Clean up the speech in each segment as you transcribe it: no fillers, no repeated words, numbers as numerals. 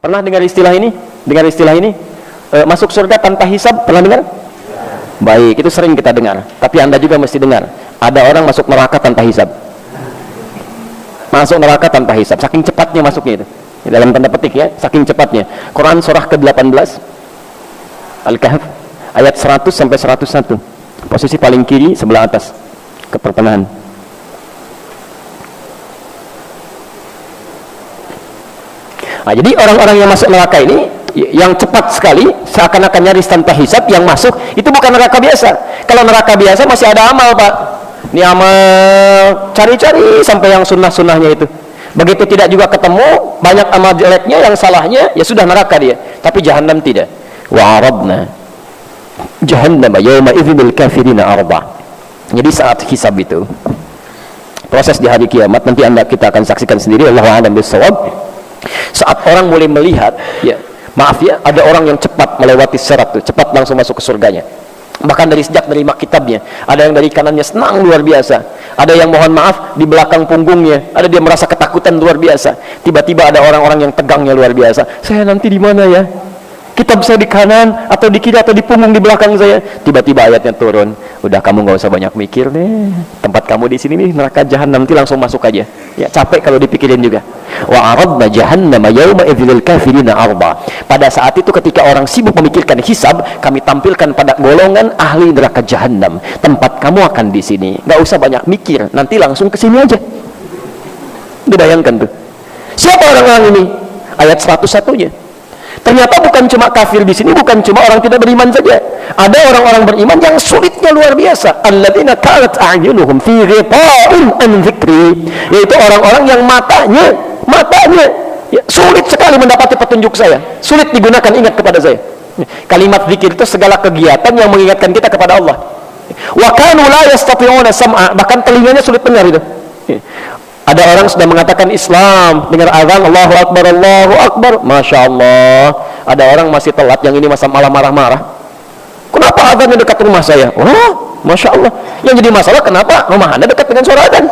Pernah dengar istilah ini? Dengar istilah ini? Masuk surga tanpa hisab, pernah dengar? Baik, itu sering kita dengar. Tapi Anda juga mesti dengar. Ada orang masuk neraka tanpa hisab. Masuk neraka tanpa hisab. Saking cepatnya masuknya itu. Dalam tanda petik ya, saking cepatnya. Quran surah ke-18 Al-Kahf ayat 100 sampai 101. Posisi paling kiri sebelah atas ke pertengahan. Nah, jadi orang-orang yang masuk neraka ini yang cepat sekali seakan-akan nyaris tanpa hisab, yang masuk itu bukan neraka biasa. Kalau neraka biasa masih ada amal, Pak. Ini amal cari-cari sampai yang sunnah-sunnahnya itu. Begitu tidak juga ketemu, banyak amal jeleknya, yang salahnya, ya sudah neraka dia. Tapi Jahannam tidak. Wa arabna Jahannam yawma idzil kafirina arba. Jadi saat hisab itu, proses di hari kiamat, nanti kita akan saksikan sendiri, Allahu a'lam bissawab. Saat orang mulai melihat, ya maaf ya, ada orang yang cepat melewati sirat tuh, cepat langsung masuk ke surganya. Bahkan dari sejak nerima kitabnya, ada yang dari kanannya senang luar biasa, ada yang mohon maaf di belakang punggungnya, ada dia merasa ketakutan luar biasa. Tiba-tiba ada orang-orang yang tegangnya luar biasa. Saya nanti di mana ya? Kitab saya di kanan atau di kiri atau di punggung di belakang saya. Tiba-tiba ayatnya turun. Udah, kamu nggak usah banyak mikir deh. Tempat kamu di sini nih neraka Jahannam, nanti langsung masuk aja. Ya capek kalau dipikirin juga. Wa aradna jahannama yauma idzil kafirina arba. Pada saat itu ketika orang sibuk memikirkan hisab, kami tampilkan pada golongan ahli neraka Jahannam. Tempat kamu akan di sini. Nggak usah banyak mikir, nanti langsung ke sini aja. Dibayangkan tuh. Siapa orang-orang ini? Ayat 101-nya. Ternyata bukan cuma kafir di sini, bukan cuma orang tidak beriman saja. Ada orang-orang beriman yang sulitnya luar biasa. Alladzina kanat a'yunuhum fi ghita'in an dzikri, yaitu orang-orang yang matanya ya, sulit sekali mendapati petunjuk saya, sulit digunakan ingat kepada saya. Kalimat zikir itu segala kegiatan yang mengingatkan kita kepada Allah. Wa kanu la yastati'una sam'a, bahkan telinganya sulit dengar itu. Ada orang sudah mengatakan Islam, dengar azan Allahu Akbar, Allahu Akbar, Masya Allah. Ada orang masih telat, yang ini masa malah marah-marah. Kenapa azannya dekat rumah saya? Oh, Masya Allah. Yang jadi masalah, kenapa rumah Anda dekat dengan suara azan?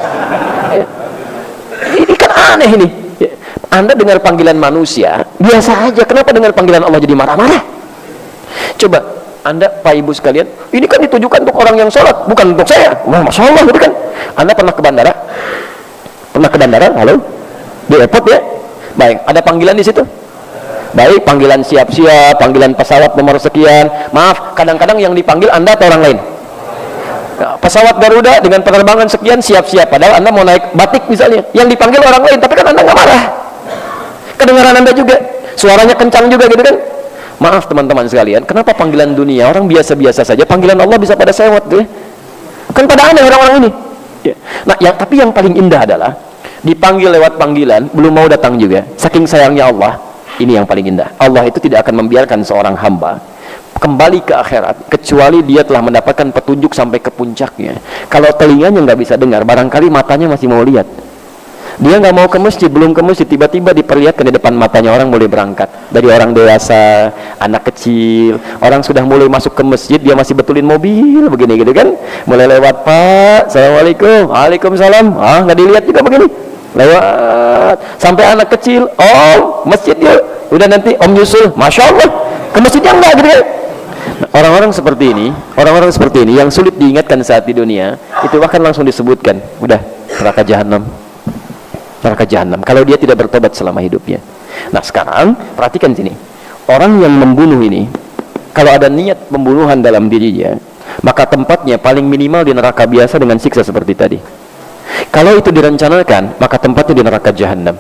Ini kan aneh ini. Anda dengar panggilan manusia biasa aja, kenapa dengar panggilan Allah jadi marah-marah? Coba Anda, Pak Ibu sekalian, ini kan ditujukan untuk orang yang sholat, bukan untuk saya. Wah, Masya Allah, gitu kan. Anda pernah ke bandara? Pernah ke bandara? Halo? Di airport ya? Baik, ada panggilan di situ? Baik, panggilan siap-siap, panggilan pesawat nomor sekian. Maaf, kadang-kadang yang dipanggil Anda atau orang lain? Nah, pesawat Garuda dengan penerbangan sekian siap-siap, padahal Anda mau naik batik misalnya, yang dipanggil orang lain, tapi kan Anda nggak marah. Kedengaran Anda juga, suaranya kencang juga gitu kan. Maaf teman-teman sekalian, kenapa panggilan dunia orang biasa-biasa saja, panggilan Allah bisa pada sewot tuh ya? Kan pada aneh orang-orang ini ya. Nah, tapi yang paling indah adalah dipanggil lewat panggilan, belum mau datang juga, saking sayangnya Allah. Ini yang paling indah. Allah itu tidak akan membiarkan seorang hamba kembali ke akhirat kecuali dia telah mendapatkan petunjuk sampai ke puncaknya. Kalau telinganya nggak bisa dengar, barangkali matanya masih mau lihat. Dia nggak mau ke masjid, belum ke masjid, tiba-tiba diperlihatkan di depan matanya orang mulai berangkat. Dari orang dewasa, anak kecil, orang sudah mulai masuk ke masjid, dia masih betulin mobil begini gitu kan. Mulai lewat, Pak, Assalamualaikum, Waalaikumsalam. Ah, nggak dilihat juga begini. Lewat sampai anak kecil, oh masjid yuk, udah nanti Om nyusul, Masya Allah, ke masjidnya enggak gitu ya. Orang-orang seperti ini yang sulit diingatkan saat di dunia, itu bahkan langsung disebutkan, udah neraka Jahannam, kalau dia tidak bertobat selama hidupnya. Nah sekarang perhatikan sini, orang yang membunuh ini, kalau ada niat pembunuhan dalam dirinya, maka tempatnya paling minimal di neraka biasa dengan siksa seperti tadi. Kalau itu direncanakan, maka tempatnya di neraka Jahannam.